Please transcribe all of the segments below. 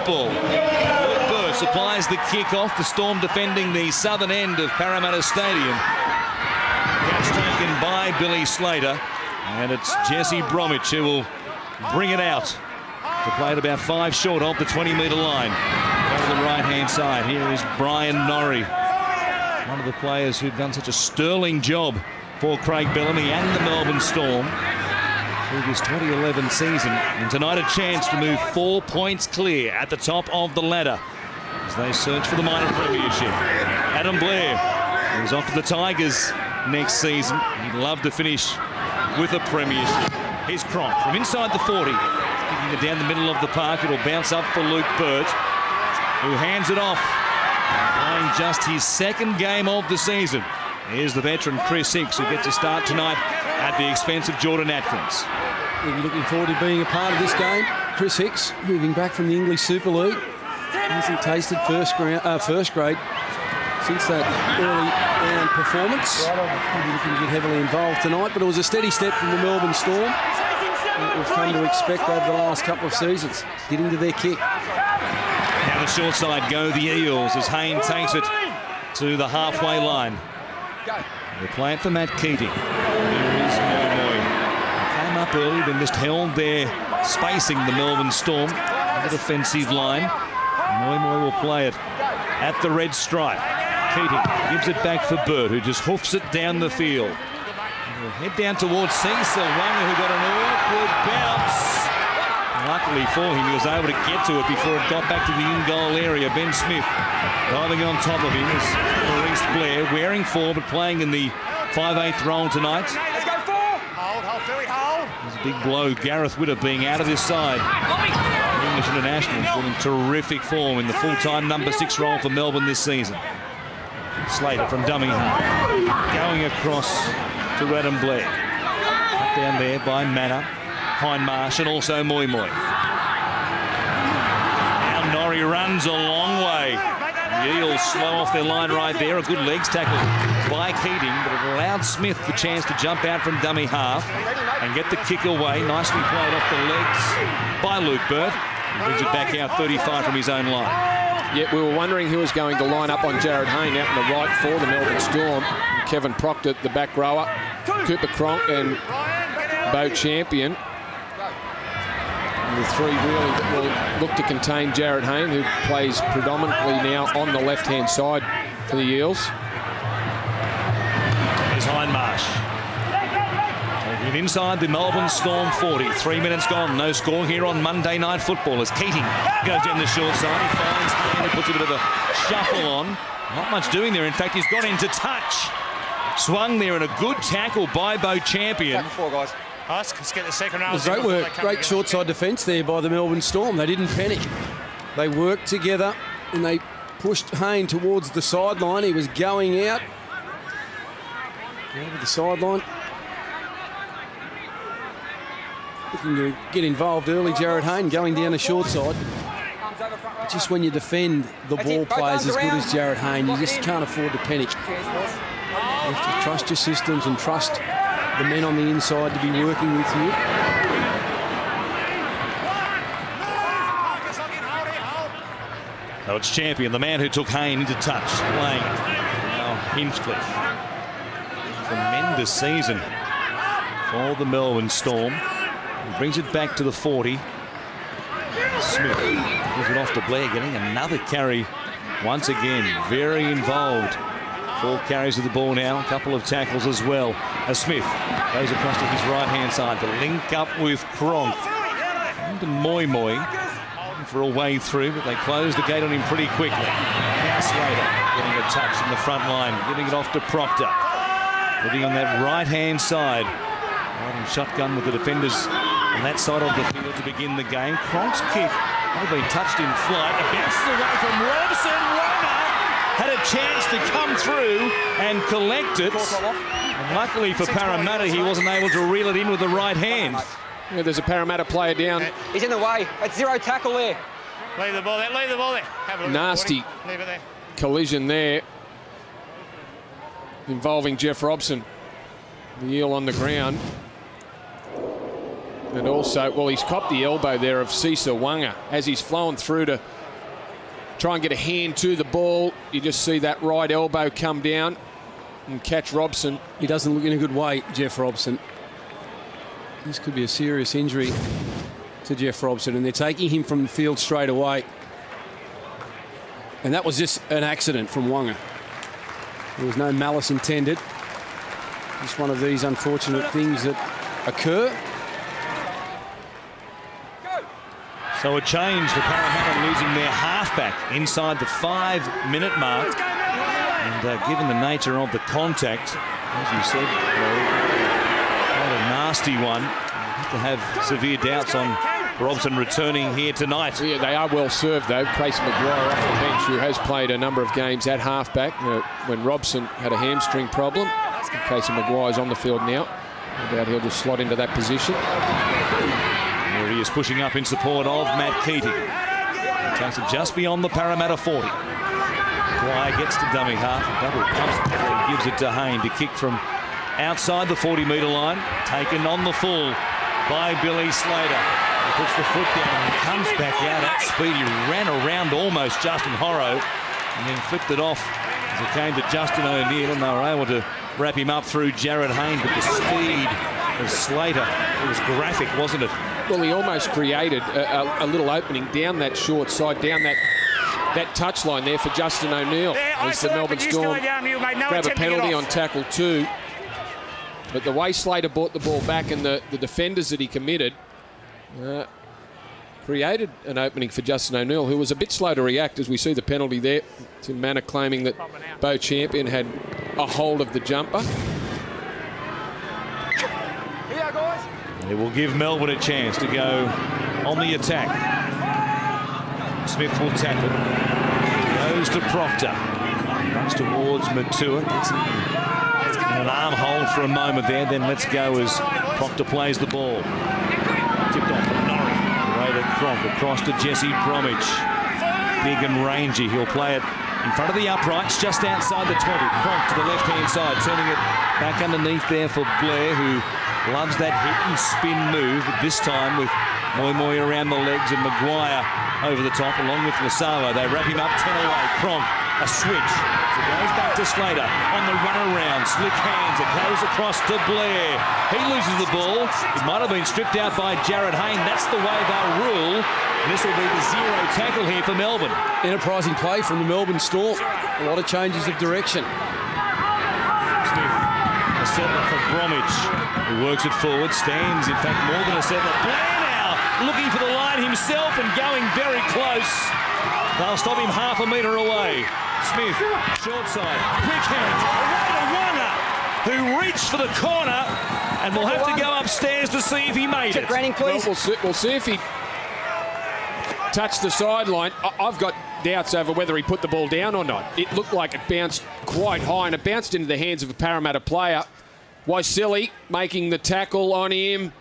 football. Luke Burt supplies the kick-off. The Storm defending the southern end of Parramatta Stadium. Catch taken by Billy Slater. And it's Jesse Bromwich who will bring it out to play it about 5 short of the 20-metre line. Over the right-hand side, here is Brian Norrie, one of the players who've done such a sterling job for Craig Bellamy and the Melbourne Storm through this 2011 season. And tonight a chance to move 4 points clear at the top of the ladder as they search for the minor premiership. Adam Blair is off to the Tigers next season. He'd love to finish with a premiership. Here's Cronk from inside the 40. Kicking it down the middle of the park. It'll bounce up for Luke Burt, who hands it off. Playing just his second game of the season. Here's the veteran Chris Hicks, who gets a start tonight at the expense of Jordan Atkins. We're looking forward to being a part of this game. Chris Hicks, moving back from the English Super League. Hasn't tasted first grade since that early round performance. Looking to get heavily involved tonight, but it was a steady step from the Melbourne Storm that we've come to expect over the last couple of seasons. Getting to their kick. Now the short side go the Eels as Hayne takes it to the halfway line. They play it for Matt Keating. Here is Moy. Came up early, then just held there, spacing the Melbourne Storm on the defensive line. Moy will play it at the red stripe. Keating gives it back for Burt, who just hoofs it down the field. He'll head down towards Cecil Wanga, who got an awkward bounce. Luckily for him, he was able to get to it before it got back to the in-goal area. Ben Smith diving on top of him is Maurice Blair, wearing 4 but playing in the 5/8 role tonight. Let's go 4. Hold, Philly, hold. There's a big blow. Gareth Witter being out of this side. The English internationals in terrific form in the full-time number 6 role for Melbourne this season. Slater from dummy half, going across to Adam Blair. Up down there by Manor, Hindmarsh and also Moy. Now Norrie runs a long way. The Eels slow off their line right there. A good legs tackle by Keating, but it allowed Smith the chance to jump out from dummy half and get the kick away. Nicely played off the legs by Luke Burt. He brings it back out 35 from his own line. Yeah, we were wondering who was going to line up on Jared Hayne out on the right for the Melbourne Storm. Kevin Proctor, the back rower, Cooper Cronk and Bo Champion. And the 3 really that will look to contain Jared Hayne, who plays predominantly now on the left-hand side for the Eels. Here's Hindmarsh. Taking it inside the Melbourne Storm 40. 3 minutes gone. No score here on Monday Night Football as Keating goes down the short side. He finds Hayne and puts a bit of a shuffle on. Not much doing there. In fact, he's got into touch. Swung there and a good tackle by Bo Champion. Guys. Let's get the second round. Great work. Great short side defence there by the Melbourne Storm. They didn't panic. They worked together and they pushed Hayne towards the sideline. He was going out. Over the sideline. Looking to get involved early, Jared Hayne going down the short side. But just when you defend the ball players as good as Jared Hayne, you just can't afford to panic. You have to trust your systems and trust the men on the inside to be working with you. So it's Champion, the man who took Hayne into touch, playing it. Now Hinchcliffe. Tremendous season for the Melbourne Storm. He brings it back to the 40. Smith gives it off to Blair, getting another carry once again. Very involved. 4 carries of the ball now, a couple of tackles as well. As Smith goes across to his right-hand side to link up with Cronk. Into Moy for a way through, but they close the gate on him pretty quickly. Now Slater getting a touch in the front line, giving it off to Proctor. Looking on that right-hand side. Riding shotgun with the defenders on that side of the field to begin the game. Cronk's kick might have been touched in flight. It bounces away from Robson. Runner had a chance to come through and collect it. And luckily for Parramatta, he wasn't able to reel it in with the right hand. Yeah, there's a Parramatta player down. He's in the way. It's 0 tackle there. Leave the ball there. Leave the ball there. Have a look. Nasty Leave it there. collision there involving Jeff Robson. The Eel on the ground. And also, well, he's copped the elbow there of Cesar Wanga as he's flown through to try and get a hand to the ball. You just see that right elbow come down and catch Robson. He doesn't look in a good way, Jeff Robson. This could be a serious injury to Jeff Robson, and they're taking him from the field straight away. And that was just an accident from Wanga. There was no malice intended. Just one of these unfortunate things that occur. So a change for Parramatta, losing their halfback inside the 5-minute mark. And given the nature of the contact, as you said, quite a nasty one. You have to have severe doubts on Robson returning here tonight. Yeah, they are well served though. Casey Maguire off the bench, who has played a number of games at halfback. When Robson had a hamstring problem, Casey Maguire's on the field now. No doubt he'll just slot into that position. There he is, pushing up in support of Matt Keating. Takes it just beyond the Parramatta 40. Dwyer gets to dummy half, double pumps before he gives it to Hayne to kick from outside the 40-metre line. Taken on the full by Billy Slater. He puts the foot down and comes back out at speed. He ran around almost Justin Horrow and then flipped it off as it came to Justin O'Neill, and they were able to wrap him up through Jared Hayne. But the speed of Slater, it was graphic, wasn't it? Well, he almost created a little opening down that short side, down that touchline there for Justin O'Neill. As the Melbourne Storm grab a penalty on tackle 2. But the way Slater brought the ball back and the defenders that he committed created an opening for Justin O'Neill, who was a bit slow to react, as we see the penalty there. Tim Manor claiming that Bo Champion had a hold of the jumper. It will give Melbourne a chance to go on the attack. Smith will tap it. Goes to Proctor. Runs towards Matua. Gets an arm hold for a moment there. Then let's go as Proctor plays the ball. Tipped off from Norrie. Raider Cronk across to Jesse Bromwich. Big and rangy. He'll play it in front of the uprights, just outside the 20. Cronk to the left-hand side, turning it back underneath there for Blair, who loves that hit and spin move, but this time with Moy around the legs and Maguire over the top, along with Lasavo. They wrap him up 10 away. Cronk, a switch. So it goes back to Slater on the run around. Slick hands. It goes across to Blair. He loses the ball. It might have been stripped out by Jared Hayne. That's the way they'll rule. And this will be the 0 tackle here for Melbourne. Enterprising play from the Melbourne Storm. A lot of changes of direction. A settler for Bromwich, who works it forward, stands, in fact, more than a settler. Blair now looking for the line himself and going very close. They'll stop him half a metre away. Smith, short side, quick hand, away to Wanga, who reached for the corner and will have to go upstairs to see if he made it. Granning, please. Well, we'll see if he touched the sideline. I've got doubts over whether he put the ball down or not. It looked like it bounced quite high, and it bounced into the hands of a Parramatta player. Waisili making the tackle on him.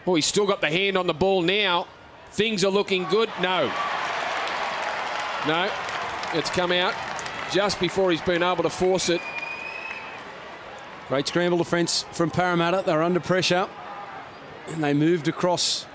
Oh, he's still got the hand on the ball now. Things are looking good. No, it's come out just before he's been able to force it. Great scramble defence from Parramatta. They're under pressure, and they moved across.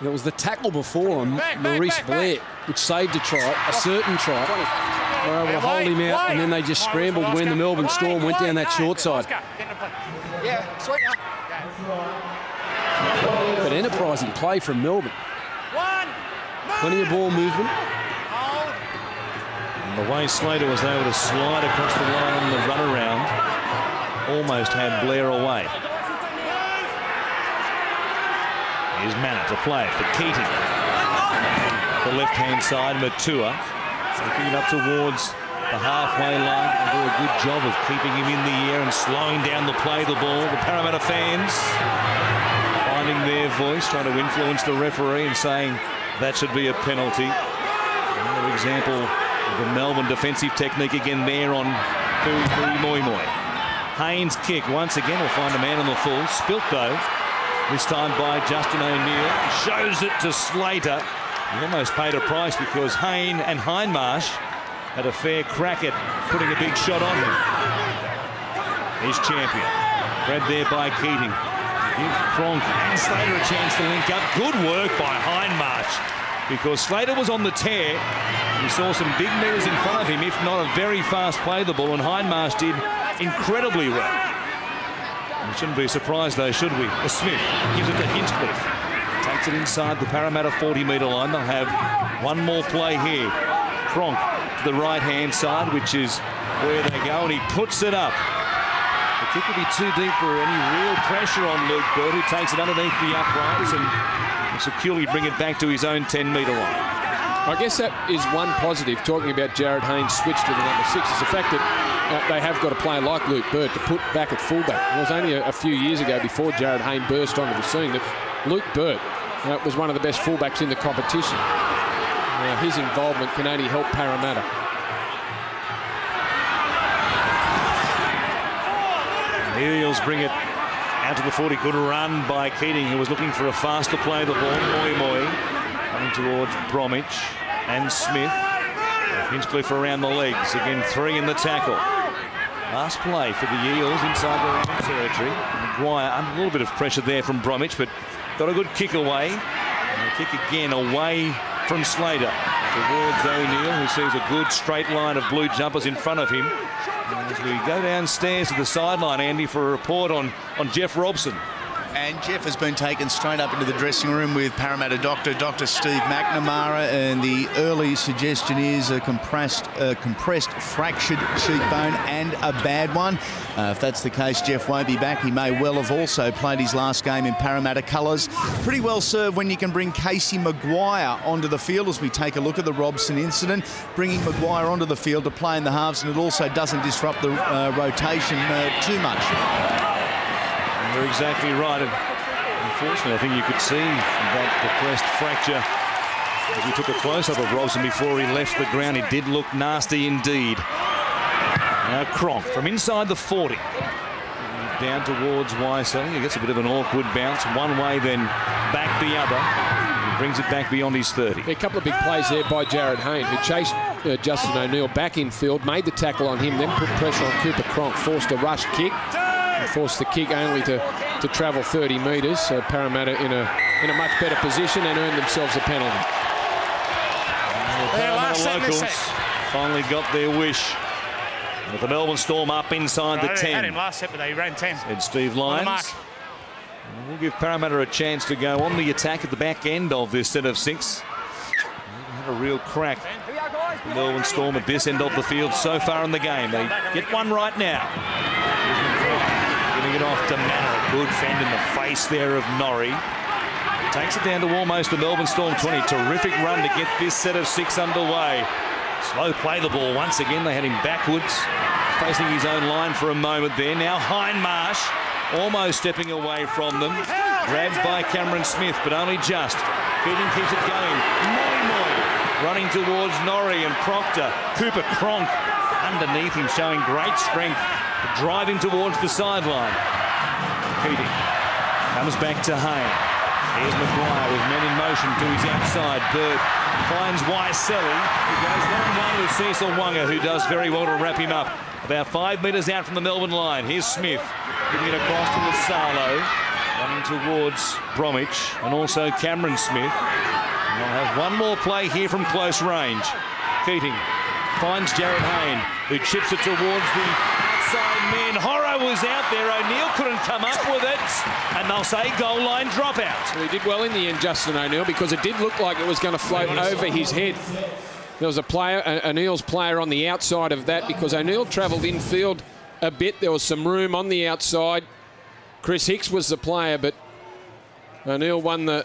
There was the tackle before on Maurice Blair, which saved a try, a certain try. They were able to hold him out, and then they just scrambled when the Melbourne Storm went down that short side. But enterprising play from Melbourne. Plenty of ball movement. And the way Slater was able to slide across the line on the run around almost had Blair away. Here's Manor to play for Keating. The left-hand side, Matua. Taking it up towards the halfway line. They do a good job of keeping him in the air and slowing down the play of the ball. The Parramatta fans finding their voice, trying to influence the referee and saying that should be a penalty. Another example of the Melbourne defensive technique again there on Moy. Haynes' kick once again will find a man on the full. Spilt though. This time by Justin O'Neill. Shows it to Slater. He almost paid a price because Hayne and Hindmarsh had a fair crack at putting a big shot on him. He's champion. Read there by Keating. give Cronk and Slater a chance to link up. Good work by Hindmarsh, because Slater was on the tear. We saw some big meters in front of him, if not a very fast play the ball, and Hindmarsh did incredibly well. We shouldn't be surprised though, should we? Smith gives it to Hinchcliffe. Takes it inside the Parramatta 40-metre line. They'll have one more play here. Cronk to the right-hand side, which is where they go, and he puts it up. The kick will be too deep for any real pressure on Luke Bird, who takes it underneath the uprights and will securely bring it back to his own 10-metre line. I guess that is one positive, talking about Jared Hayne's switch to the number 6, is the fact that they have got a player like Luke Bird to put back at fullback. It was only a few years ago, before Jared Hayne burst onto the scene, that Luke Bird was one of the best fullbacks in the competition. His involvement can only help Parramatta. The Eels bring it out to the 40. Good run by Keating, who was looking for a faster play the ball. Moi coming towards Bromwich and Smith. Hinchcliffe around the legs. Again, 3 in the tackle. Last play for the Eels inside their own territory. Maguire under a little bit of pressure there from Bromwich, but got a good kick away. And a kick again away from Slater towards O'Neill, who sees a good straight line of blue jumpers in front of him. And as we go downstairs to the sideline, Andy, for a report on Jeff Robson. And Jeff has been taken straight up into the dressing room with Parramatta Dr. Steve McNamara, and the early suggestion is a compressed fractured cheekbone and a bad one. If that's the case, Jeff won't be back. He may well have also played his last game in Parramatta colours. Pretty well served when you can bring Casey Maguire onto the field, as we take a look at the Robson incident. Bringing Maguire onto the field to play in the halves, and it also doesn't disrupt the rotation too much. You're exactly right. And unfortunately, I think you could see that depressed fracture as we took a close-up of Robson before he left the ground. It did look nasty indeed. Now Cronk from inside the 40. Down towards Wyselling. He gets a bit of an awkward bounce. One way, then back the other. He brings it back beyond his 30. A couple of big plays there by Jared Hayne, who chased Justin O'Neill back in field, made the tackle on him, then put pressure on Cooper Cronk, forced a rush kick. Forced the kick only to travel 30 metres. So Parramatta in a much better position and earned themselves a penalty. The Parramatta locals finally got their wish. With the Melbourne Storm up inside the 10. They had him last set, but they ran 10. Said Steve Lyons. We'll give Parramatta a chance to go on the attack at the back end of this set of 6. Had a real crack. The Melbourne Storm at this end of the field so far in the game. They get one right now. Getting it off to Manor. Good fend in the face there of Norrie. Takes it down to almost the Melbourne Storm 20. Terrific run to get this set of 6 underway. Slow play the ball once again. They had him backwards, facing his own line for a moment there. Now Hindmarsh almost stepping away from them. Grabbed by Cameron Smith, but only just. Keating keeps it going. Moi running towards Norrie and Proctor. Cooper Cronk underneath him, showing great strength, driving towards the sideline. Keating comes back to Hayne. Here's Maguire with men in motion to his outside. Bird finds Wyselli, who goes 1-1 with Cecil Wonga, who does very well to wrap him up. About 5 metres out from the Melbourne line. Here's Smith giving it across to Lasalo, running towards Bromwich, and also Cameron Smith. And they'll have one more play here from close range. Keating finds Jared Hayne, who chips it towards the outside men. Horror was out there. O'Neill couldn't come up with it. And they'll say goal line dropout. Well, he did well in the end, Justin O'Neill, because it did look like it was going to float over his head. There was a player, an Eels player on the outside of that, because O'Neill travelled infield a bit. There was some room on the outside. Chris Hicks was the player, but O'Neill won the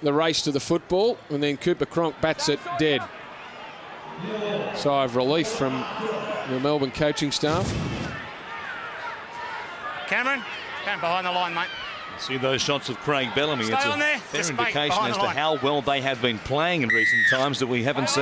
race to the football, and then Cooper Cronk bats it dead. Sigh of relief from the Melbourne coaching staff. Cameron, down behind the line, mate. See those shots of Craig Bellamy. Stay it's on there. a fair Just indication behind as the to line. how well they have been playing in recent times that we haven't seen.